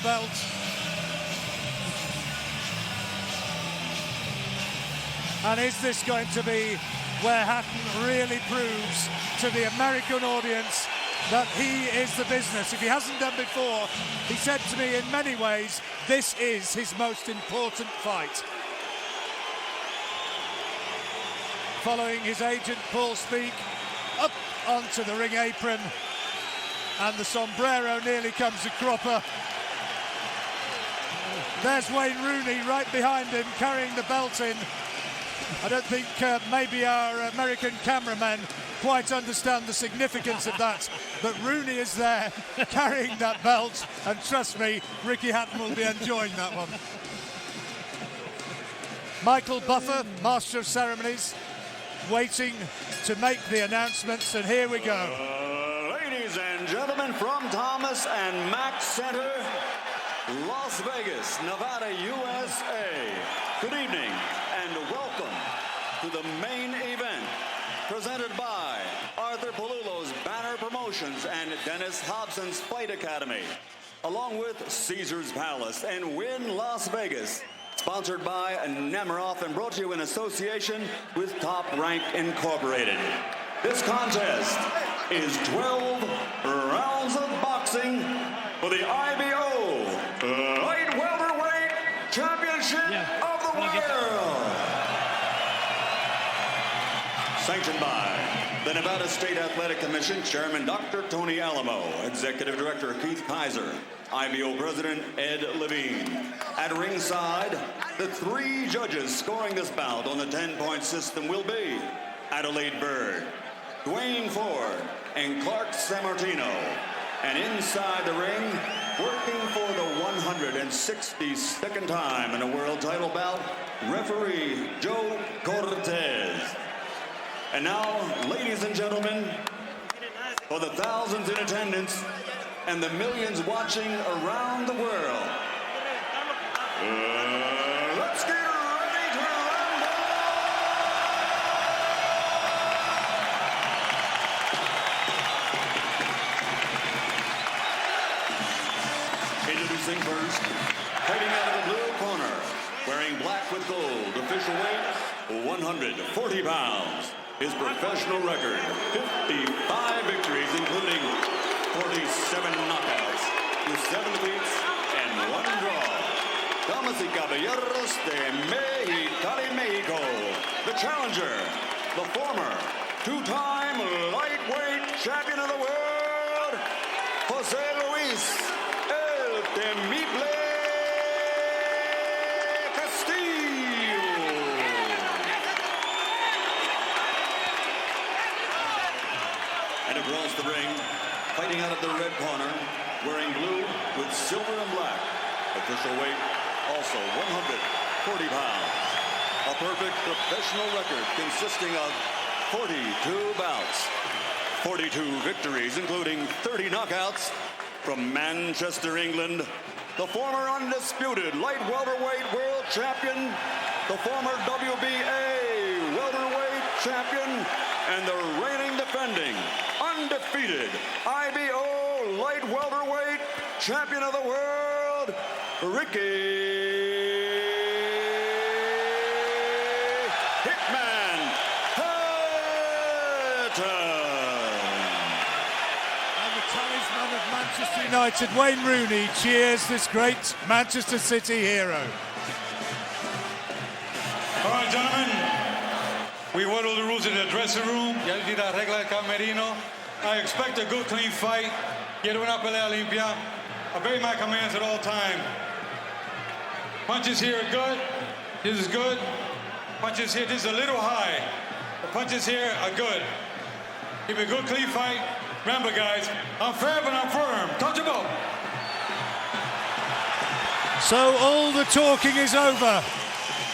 belt. And is this going to be where Hatton really proves to the American audience that he is the business? If he hasn't done before, he said to me in many ways, this is his most important fight. Following his agent Paul Speak up onto the ring apron, and the sombrero nearly comes a cropper. There's Wayne Rooney right behind him, carrying the belt in. I don't think maybe our American cameramen quite understand the significance of that, but Rooney is there carrying that belt, and trust me, Ricky Hatton will be enjoying that one. Michael Buffer, Master of Ceremonies, waiting to make the announcements, and here we go. Ladies and gentlemen, from Thomas and Mack Center, Las Vegas, Nevada, USA. Good evening and welcome to the main event, presented by Arthur Palullo's Banner Promotions and Dennis Hobson's Fight Academy, along with Caesar's Palace and Wynn Las Vegas. Sponsored by Nemiroff and brought to you in association with Top Rank Incorporated. This contest is 12 rounds of boxing for the IBO Light Welterweight Championship of the World. Sanctioned by the Nevada State Athletic Commission, Chairman Dr. Tony Alamo, Executive Director Keith Kaiser, IBO President Ed Levine. At ringside, the three judges scoring this bout on the 10-point system will be Adelaide Bird, Dwayne Ford, and Clark Sammartino. And inside the ring, working for the 162nd time in a world title bout, referee Joe Cortez. And now, ladies and gentlemen, for the thousands in attendance and the millions watching around the world, let's get ready to rumble! Introducing first, fighting out of the blue corner, wearing black with gold, official weight 140 pounds. His professional record, 55 victories, including 47 knockouts, with 7 defeats and 1 draw. Damas y caballeros de Mexicali, Mexico, the challenger, the former two-time lightweight champion of the world, Jose Luis El Temible Castillo. And across the ring, fighting out of the red corner, wearing blue with silver and black. Official weight, also 140 pounds. A perfect professional record consisting of 42 bouts, 42 victories, including 30 knockouts. From Manchester, England, the former undisputed light welterweight world champion, the former WBA welterweight champion, and the reigning defending undefeated IBO light welterweight champion of the world, Ricky Hitman Hatton. And the talisman of Manchester United, Wayne Rooney, cheers this great Manchester City hero. All right, gentlemen. We wordle the rules in the dressing room. Ya di la regla del camerino. I expect a good, clean fight. Quiero una pelea limpia. Obey my commands at all time. Punches here are good. This is good. Punches here, this is a little high. The punches here are good. Give me a good, clean fight. Remember, guys, I'm fair, but I'm firm. Touchable. So all the talking is over.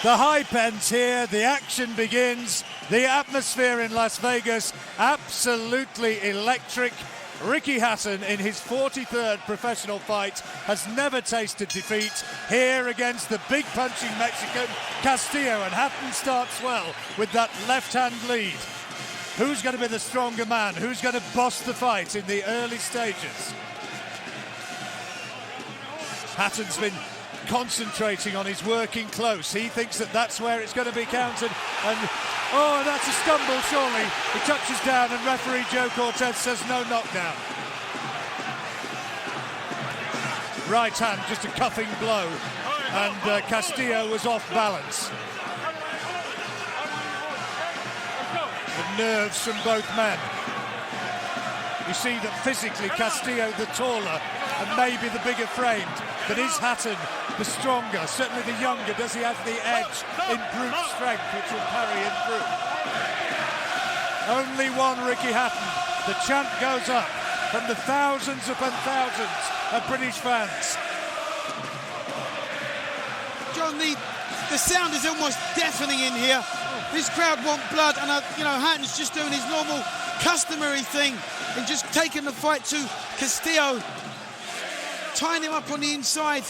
The high pens here, the action begins. The atmosphere in Las Vegas, absolutely electric. Ricky Hatton, in his 43rd professional fight, has never tasted defeat. Here against the big punching Mexican, Castillo, and Hatton starts well with that left-hand lead. Who's going to be the stronger man? Who's going to boss the fight in the early stages? Hatton's been concentrating on his working close. He thinks that that's where it's going to be counted. And, oh, that's a stumble, surely. He touches down and referee Joe Cortez says no knockdown. Right hand, just a cuffing blow. And Castillo was off balance. The nerves from both men. You see that physically Castillo the taller and maybe the bigger framed, but is Hatton the stronger, certainly the younger? Does he have the edge in brute strength which will carry him through? Only one Ricky Hatton. The chant goes up from the thousands upon thousands of British fans. John, the sound is almost deafening in here. This crowd want blood, and Hatton's just doing his normal, customary thing and just taking the fight to Castillo, tying him up on the inside.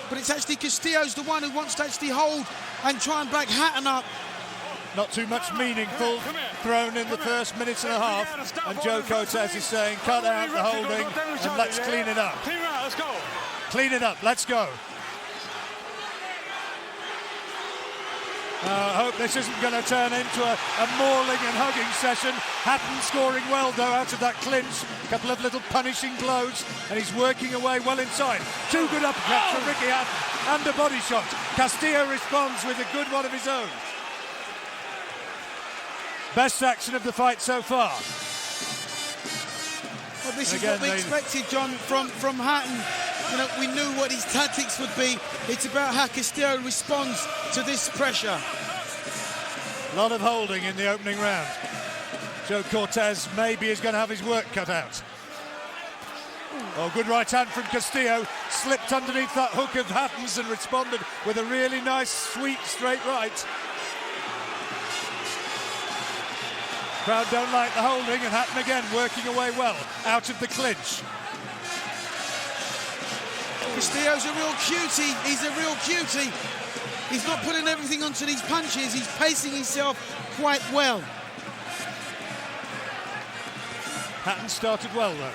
But it's actually Castillo's the one who wants to actually hold and try and back Hatton up. Not too much meaningful thrown in the first minute and a half, and Joe Cortez is saying cut out the holding and let's clean it up. Clean it up, let's go. I hope this isn't going to turn into a mauling and hugging session. Hatton scoring well, though, out of that clinch. A couple of little punishing blows, and he's working away well inside. Two good uppercuts from Ricky Hatton and a body shot. Castillo responds with a good one of his own. Best action of the fight so far. Well, this is what we expected, John, from Hatton. We knew what his tactics would be. It's about how Castillo responds to this pressure. A lot of holding in the opening round. Joe Cortez maybe is going to have his work cut out. Oh, good right hand from Castillo. Slipped underneath that hook of Hatton's and responded with a really nice, sweet, straight right. Crowd don't like the holding, and Hatton again working away well out of the clinch. Castillo's a real cutie. He's a real cutie. He's not putting everything onto these punches. He's pacing himself quite well. Hatton started well, though.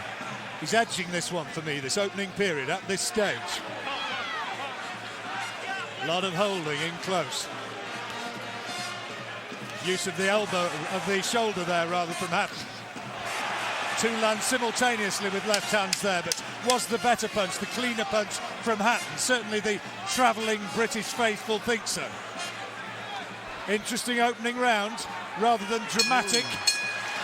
He's edging this one for me, this opening period, at this stage. A lot of holding in close. Use of the elbow, of the shoulder there, rather, from Hatton. Two land simultaneously with left hands there, but was the better punch, the cleaner punch from Hatton. Certainly the travelling British faithful think so. Interesting opening round, rather than dramatic.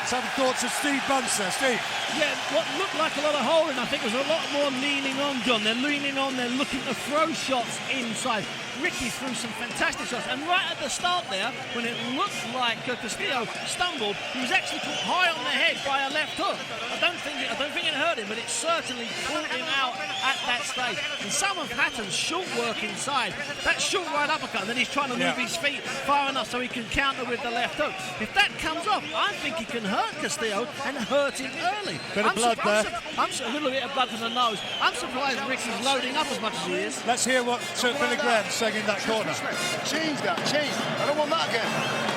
Some thoughts of Steve Buncer. Steve? Yeah, what looked like a lot of holding, I think, was a lot more leaning on, John. They're leaning on, they're looking to throw shots inside. Ricky threw some fantastic shots, and right at the start there, when it looked like Castillo stumbled, he was actually caught high on the head by a left hook. I don't think it hurt him, but it certainly pulled him out at that stage. And some of Hatton's short work inside, that short right uppercut, and then he's trying to move his feet far enough so he can counter with the left hook. If that comes off, I think he can hurt Castillo and hurt him early. Bit of blood there. I'm a little bit of blood from the nose. I'm surprised Ricky's loading up as much as he is. Let's hear what Billy Graham's saying in that corner. Change that, change. I don't want that again.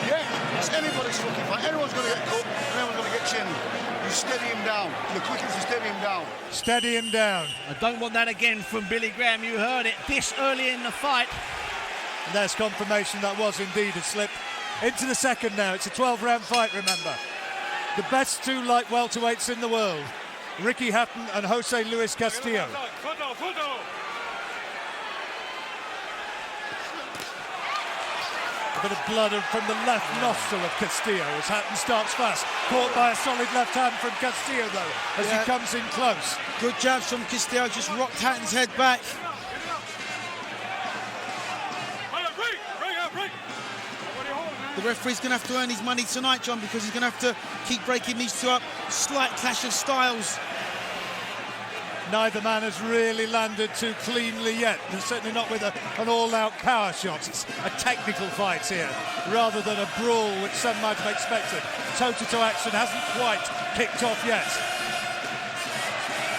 Yeah, it's anybody's fucking fight. Everyone's going to get cut and everyone's going to get chinned. You steady him down. The quickest is steady him down. Steady him down. I don't want that again from Billy Graham. You heard it this early in the fight. And there's confirmation that was indeed a slip. Into the second now. It's a 12-round fight, remember. The best two light welterweights in the world. Ricky Hatton and Jose Luis Castillo. A bit of blood from the left nostril of Castillo as Hatton starts fast. Caught by a solid left hand from Castillo, though, as he comes in close. Good jabs from Castillo, just rocked Hatton's head back. The referee's going to have to earn his money tonight, John, because he's going to have to keep breaking these two up. Slight clash of styles. Neither man has really landed too cleanly yet, and certainly not with an all-out power shot. It's a technical fight here, rather than a brawl, which some might have expected. Toe-to-toe action hasn't quite kicked off yet.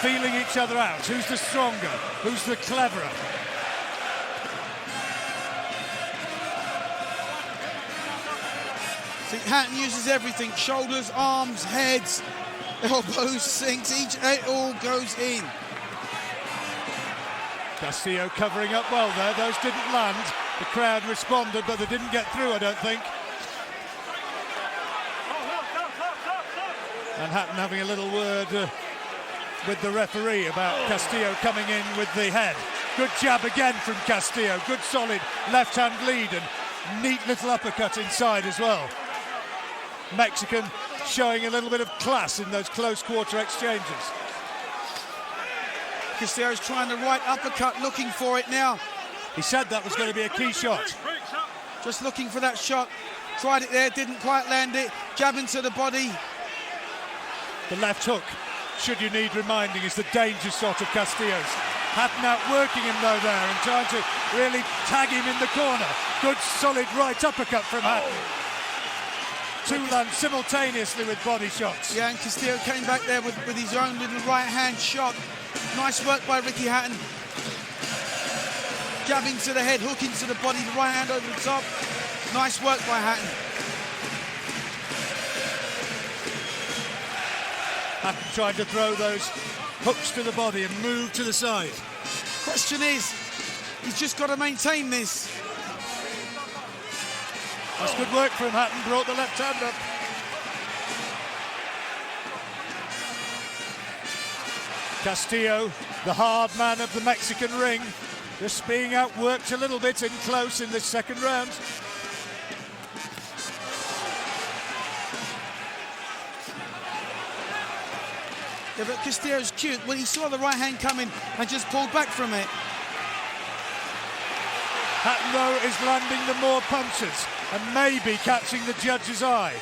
Feeling each other out. Who's the stronger? Who's the cleverer? See, Hatton uses everything. Shoulders, arms, heads, elbows, sinks. It all goes in. Castillo covering up well there. Those didn't land. The crowd responded, but they didn't get through, I don't think. And Hatton having a little word with the referee about Castillo coming in with the head. Good jab again from Castillo. Good solid left-hand lead and neat little uppercut inside as well. Mexican showing a little bit of class in those close quarter exchanges. Castillo's trying the right uppercut, looking for it now. He said that was going to be a key shot. Just looking for that shot. Tried it there, didn't quite land it. Jab into the body. The left hook, should you need reminding, is the danger shot of Castillo's. Hatton outworking him though there and trying to really tag him in the corner. Good solid right uppercut from Hatton. Two land simultaneously with body shots. Yeah, and Castillo came back there with his own little right hand shot. Nice work by Ricky Hatton. Jabbing to the head, hook into the body, the right hand over the top. Nice work by Hatton. Hatton trying to throw those hooks to the body and move to the side. Question is, he's just got to maintain this. That's good work from Hatton, brought the left hand up. Castillo, the hard man of the Mexican ring, just being outworked a little bit in close in this second round. Yeah, but Castillo's cute. When he saw the right hand coming and just pulled back from it. Hatton, though, is landing the more punches and maybe catching the judge's eye.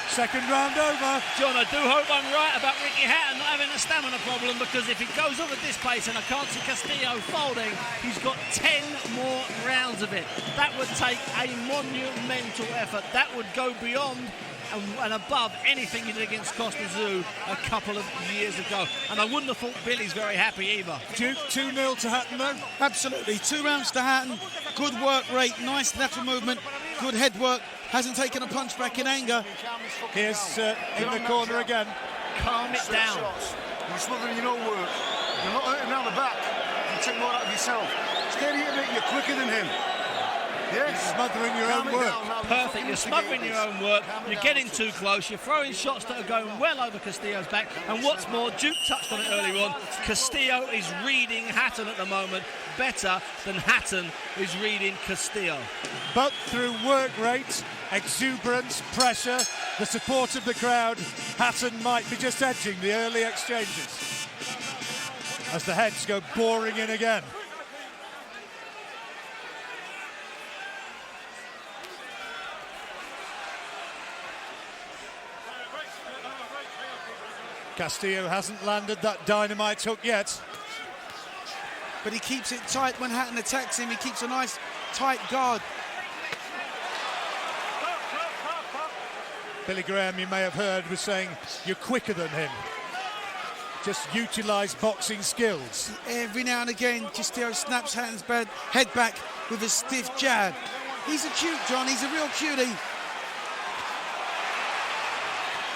Second round over. John, I do hope I'm right about Ricky Hatton not having a stamina problem, because if it goes on at this pace and I can't see Castillo folding, he's got 10 more rounds of it. That would take a monumental effort. That would go beyond and above anything he did against Costa Zoo a couple of years ago. And I wouldn't have thought Billy's very happy either. Duke, 2-0 to Hatton though? Absolutely, 2 rounds to Hatton. Good work rate, nice lateral movement, good head work. Hasn't taken a punch back in anger. Here's in the corner again. Calm it down. You're smothering your own work. You're not hurting down the back. You take more out of yourself. Steady a bit, you're quicker than him. Yes. You're smothering your own work. Perfect. You're smothering your own work. You're getting too close. You're throwing shots that are going well over Castillo's back. And what's more, Duke touched on it earlier on, Castillo is reading Hatton at the moment better than Hatton is reading Castillo. But through work rate, exuberance, pressure, the support of the crowd, Hatton might be just edging the early exchanges as the heads go boring in again. Castillo hasn't landed that dynamite hook yet. But he keeps it tight when Hatton attacks him. He keeps a nice tight guard. Billy Graham, you may have heard, was saying you're quicker than him. Just utilise boxing skills. Every now and again, Castillo snaps Hatton's head back with a stiff jab. He's a cute, John. He's a real cutie.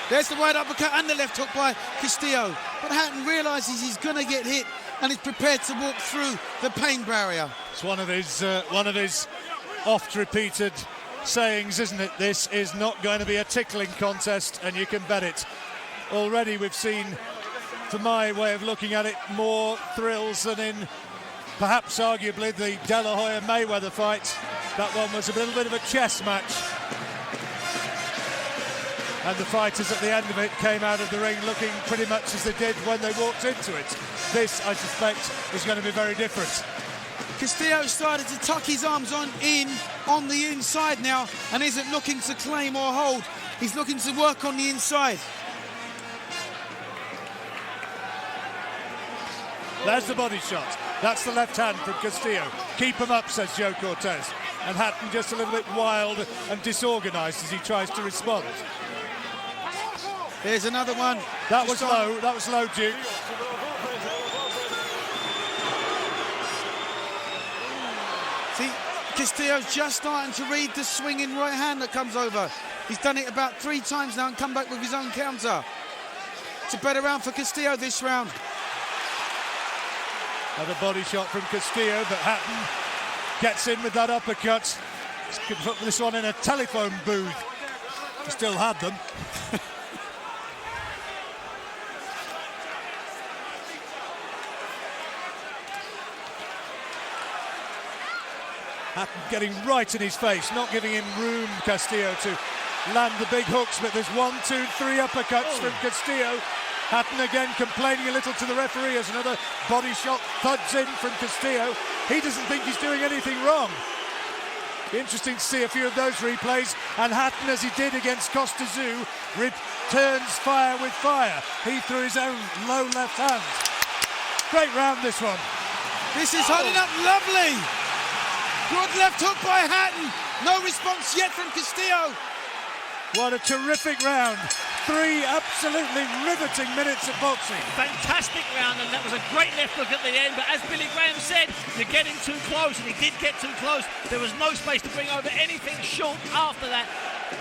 There's the right uppercut and the left hook by Castillo. But Hatton realises he's going to get hit and is prepared to walk through the pain barrier. It's one of his oft-repeated sayings, isn't it? This is not going to be a tickling contest, and you can bet it. Already we've seen, for my way of looking at it, more thrills than in perhaps arguably the De La Hoya-Mayweather fight. That one was a little bit of a chess match. And the fighters at the end of it came out of the ring looking pretty much as they did when they walked into it. This, I suspect, is going to be very different. Castillo started to tuck his arms on the inside now and isn't looking to claim or hold. He's looking to work on the inside. There's the body shot. That's the left hand from Castillo. Keep him up, says Joe Cortez. And Hatton just a little bit wild and disorganised as he tries to respond. There's another one. That was low. That was low, Duke. See, Castillo's just starting to read the swinging right hand that comes over. He's done it about 3 times now and come back with his own counter. It's a better round for Castillo this round. Another body shot from Castillo, but Hatton gets in with that uppercut. Could put this one in a telephone booth. He still had them. Hatton getting right in his face, not giving him room, Castillo, to land the big hooks, but there's 1, 2, 3 uppercuts from Castillo. Hatton again complaining a little to the referee as another body shot thuds in from Castillo. He doesn't think he's doing anything wrong. Be interesting to see a few of those replays, and Hatton, as he did against Costa Zoo, returns fire with fire. He threw his own low left hand. Great round, this one. This is holding up lovely. Good left hook by Hatton. No response yet from Castillo. What a terrific round. 3 absolutely riveting minutes of boxing. Fantastic round, and that was a great left hook at the end, but as Billy Graham said, you're getting too close, and he did get too close. There was no space to bring over anything short after that.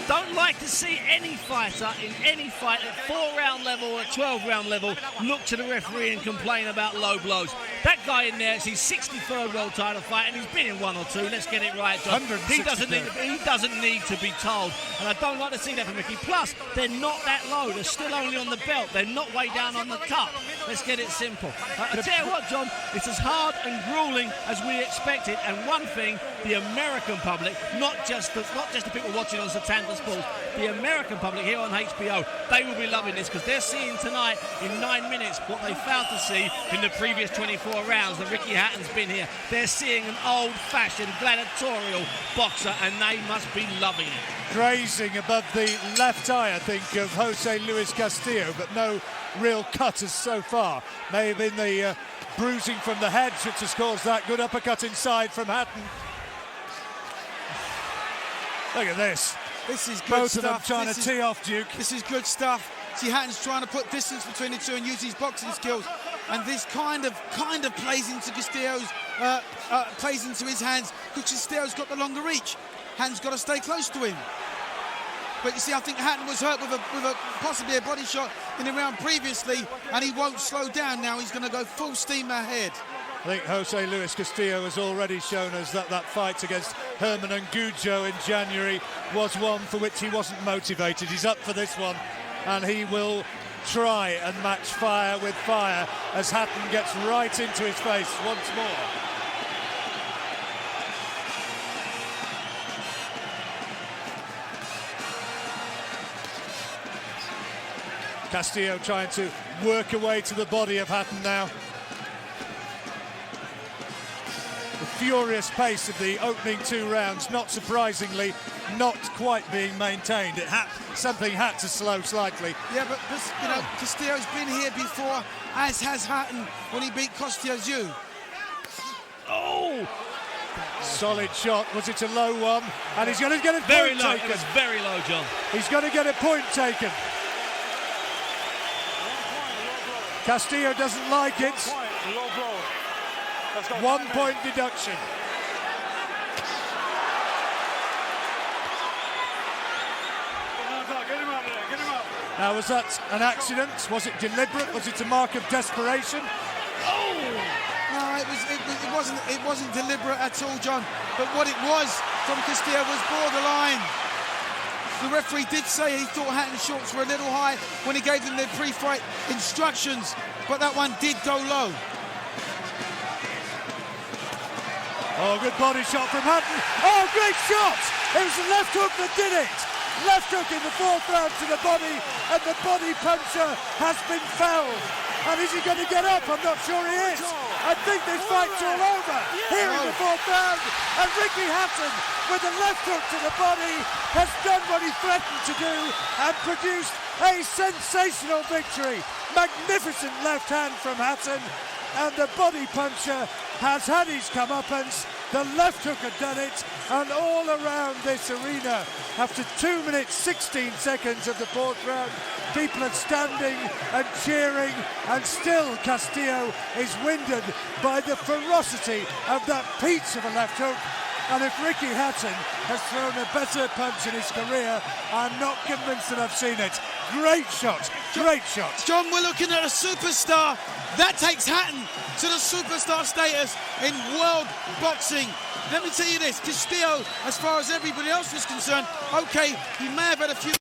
Don't like to see any fighter in any fight at 4-round level or 12-round level look to the referee and complain about low blows. That guy in there, it's his 63rd world title fight, and he's been in 1 or 2. Let's get it right, John. He doesn't need to be told, and I don't like to see that from Ricky. Plus, they're not that low. They're still only on the belt. They're not way down on the cup. Let's get it simple. I tell you what, John, it's as hard and grueling as we expected. And one thing, the American public, not just the people watching on Satanta Sports, the American public here on HBO, they will be loving this because they're seeing tonight in 9 minutes what they failed to see in the previous 24 rounds that Ricky Hatton's been here. They're seeing an old-fashioned gladiatorial boxer, and they must be loving it. Grazing above the left eye, I think, of Jose Luis Castillo, but no real cutters so far. May have been the bruising from the heads which has caused that. Good uppercut inside from Hatton. Look at this. This is good Both stuff. of them trying to tee off Duke. This is good stuff. See, Hatton's trying to put distance between the two and use his boxing skills, and this kind of plays into Castillo's plays into his hands because Castillo's got the longer reach. Hatton's got to stay close to him. But you see, I think Hatton was hurt with a possibly a body shot in the round previously, and he won't slow down now. He's going to go full steam ahead. I think Jose Luis Castillo has already shown us that fight against Herman and Gujo in January was one for which he wasn't motivated. He's up for this one, and he will try and match fire with fire as Hatton gets right into his face once more. Castillo trying to work away to the body of Hatton now. The furious pace of the opening 2 rounds, not surprisingly, not quite being maintained. Something had to slow slightly. Yeah, but this, Castillo's been here before, as has Hatton when he beat Costa Zoo. Oh! Solid shot. Was it a low one? And he's going to get a very point low. taken. It was very low, John. He's going to get a point taken. Castillo doesn't like it. Low blow. 1 point deduction. Now, was that an accident? Was it deliberate? Was it a mark of desperation? Oh! No, it wasn't deliberate at all, John. But what it was from Castillo was borderline. The referee did say he thought Hatton's shorts were a little high when he gave them their pre-fight instructions, but that one did go low. Oh, good body shot from Hatton. Oh, great shot! It was the left hook that did it. Left hook in the 4th round to the body, and the body puncher has been felled. And is he going to get up? I'm not sure he is. I think this fight's all over here in the 4th round. And Ricky Hatton, with a left hook to the body, has done what he threatened to do and produced a sensational victory. Magnificent left hand from Hatton, and the body puncher has had his comeuppance. The left hook had done it, and all around this arena, after 2 minutes 16 seconds of the 4th round, people are standing and cheering, and still Castillo is winded by the ferocity of that peach of a left hook. And if Ricky Hatton has thrown a better punch in his career, I'm not convinced that I've seen it. Great shot, great shot. John, we're looking at a superstar. That takes Hatton to the superstar status in world boxing. Let me tell you this, Castillo, as far as everybody else was concerned, okay, he may have had a few